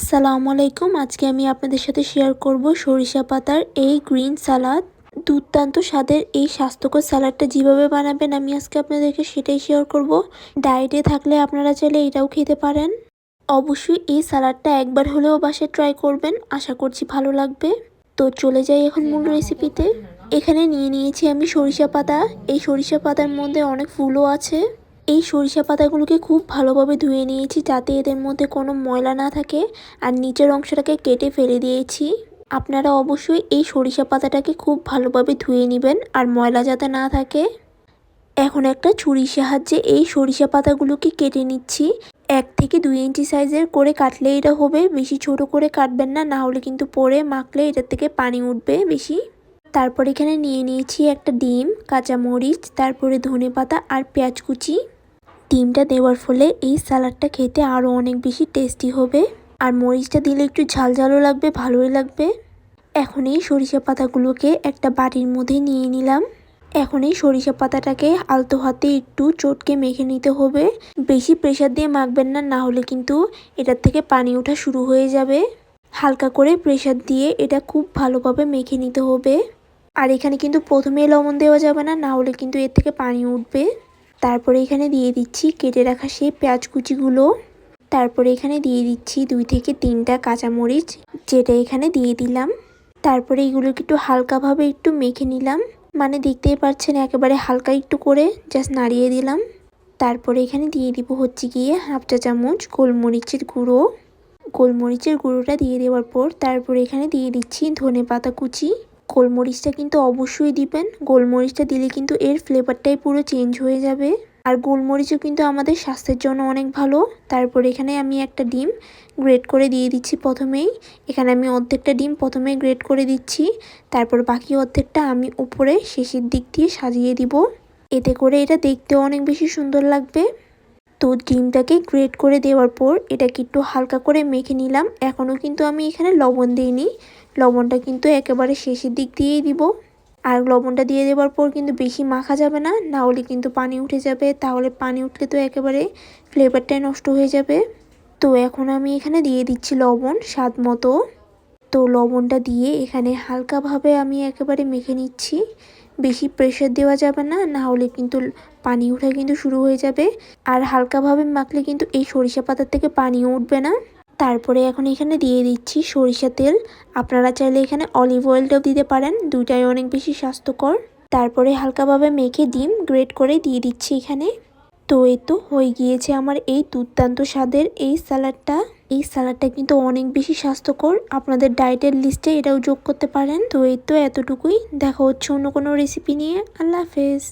আসসালামু আলাইকুম। আজকে আমি আপনাদের সাথে শেয়ার করব সরিষা পাতার এই গ্রিন সালাদ। দুর্দান্ত স্বাদের এই স্বাস্থ্যকর সালাদটা যেভাবে বানাবেন আমি আজকে আপনাদেরকে সেটাই শেয়ার করব। ডায়েটে থাকলে আপনারা চাইলে এটাও খেতে পারেন। অবশ্যই এই সালাদটা একবার হলেও বাসায় ট্রাই করবেন, আশা করছি ভালো লাগবে। তো চলে যাই এখন মূল রেসিপিতে। এখানে নিয়ে নিয়েছি আমি সরিষা পাতা। এই সরিষা পাতার মধ্যে অনেক ফুলও আছে। এই সরিষা পাতাগুলোকে খুব ভালোভাবে ধুয়ে নিয়েছি যাতে এদের মধ্যে কোনো ময়লা না থাকে, আর নিচের অংশটাকে কেটে ফেলে দিয়েছি। আপনারা অবশ্যই এই সরিষা পাতাটাকে খুব ভালোভাবে ধুয়ে নেবেন আর ময়লা যাতে না থাকে। এখন একটা ছুরির সাহায্যে এই সরিষা পাতাগুলোকে কেটে নিচ্ছি। 1 থেকে 2 ইঞ্চি সাইজের করে কাটলে এটা হবে, বেশি ছোট করে কাটবেন না, না হলে কিন্তু পরে মাখলে এটার থেকে পানি উঠবে বেশি। তারপর এখানে নিয়ে নিয়েছি একটা ডিম, কাঁচামরিচ, তারপরে ধনেপাতা আর পেঁয়াজ কুচি। ডিমটা দেওয়ার ফলে এই সালাডটা খেতে আরও অনেক বেশি টেস্টি হবে, আর মরিচটা দিলে একটু ঝালঝালও লাগবে, ভালোই লাগবে। এখন এই সরিষা পাতাগুলোকে একটা বাটির মধ্যে নিয়ে নিলাম। এখন এই সরিষা পাতাটাকে আলতো হাতে একটু চটকে মেখে নিতে হবে। বেশি প্রেসার দিয়ে মাখবেন না, না হলে কিন্তু এটার থেকে পানি ওঠা শুরু হয়ে যাবে। হালকা করে প্রেসার দিয়ে এটা খুব ভালোভাবে মেখে নিতে হবে। আর এখানে কিন্তু প্রথমেই লবণ দেওয়া যাবে না, না হলে কিন্তু এর থেকে পানি উঠবে। তারপরে এখানে দিয়ে দিচ্ছি কেটে রাখা সেই পেঁয়াজ কুচিগুলো। তারপরে এখানে দিয়ে দিচ্ছি 2 থেকে 3টা কাঁচামরিচ, যেটা এখানে দিয়ে দিলাম। তারপরে এগুলোকে একটু হালকাভাবে একটু মেখে নিলাম, মানে দেখতেই পাচ্ছেন একেবারে হালকা একটু করে জাস্ট নাড়িয়ে দিলাম। তারপরে এখানে দিয়ে দিব হচ্ছে গিয়ে 1/2 চা চামচ গোলমরিচের গুঁড়ো। গোলমরিচের গুঁড়োটা দিয়ে দেওয়ার পর তারপরে এখানে দিয়ে দিচ্ছি ধনেপাতা কুচি। গোলমরিচটা কিন্তু অবশ্যই দিবেন, গোলমরিচটা দিলে কিন্তু এর ফ্লেভারটাই পুরো চেঞ্জ হয়ে যাবে। আর গোলমরিচও কিন্তু আমাদের স্বাস্থ্যের জন্য অনেক ভালো। তারপর এখানে আমি একটা ডিম গ্রেট করে দিয়ে দিচ্ছি প্রথমেই। এখানে আমি অর্ধেকটা ডিম প্রথমে গ্রেট করে দিচ্ছি, তারপর বাকি অর্ধেকটা আমি উপরে শেষের দিক দিয়ে সাজিয়ে দিব। এতে করে এটা দেখতেও অনেক বেশি সুন্দর লাগবে। তো ডিমটাকে গ্রেট করে দেওয়ার পর এটাকে একটু হালকা করে মেখে নিলাম। এখনও কিন্তু আমি এখানে লবণ দিইনি, লবণটা কিন্তু একেবারে শেষের দিক দিয়েই দিব। আর লবণটা দিয়ে দেওয়ার পর কিন্তু বেশি মাখা যাবে না, না হলে কিন্তু পানি উঠে যাবে, তাহলে পানি উঠলে তো একেবারে ফ্লেভারটাই নষ্ট হয়ে যাবে। তো এখন আমি এখানে দিয়ে দিচ্ছি লবণ স্বাদ মতো। তো লবণটা দিয়ে এখানে হালকাভাবে আমি একেবারে মেখে নিচ্ছি। বেশি প্রেসার দেওয়া যাবে না, না হলে কিন্তু পানি ওঠা কিন্তু শুরু হয়ে যাবে। আর হালকাভাবে মাখলে কিন্তু এই সরিষা পাতার থেকে পানিও উঠবে না। তারপরে এখন এখানে দিয়ে দিচ্ছি সরিষা তেল। আপনারা চাইলে এখানে অলিভ অয়েলটাও দিতে পারেন, দুইটাই অনেক বেশি স্বাস্থ্যকর। তারপরে হালকাভাবে মেখে ডিম গ্রেট করে দিয়ে দিচ্ছি এখানে। তো এই তো হয়ে গিয়েছে আমার এই দুর্দান্ত স্বাদের এই সালাডটা। এই সালাডটা কিন্তু অনেক বেশি স্বাস্থ্যকর, আপনাদের ডায়েটের লিস্টে এটাও যোগ করতে পারেন। তো এই তো এতটুকুই, দেখা হচ্ছে অন্য কোনো রেসিপি নিয়ে। আল্লাহ হাফেজ।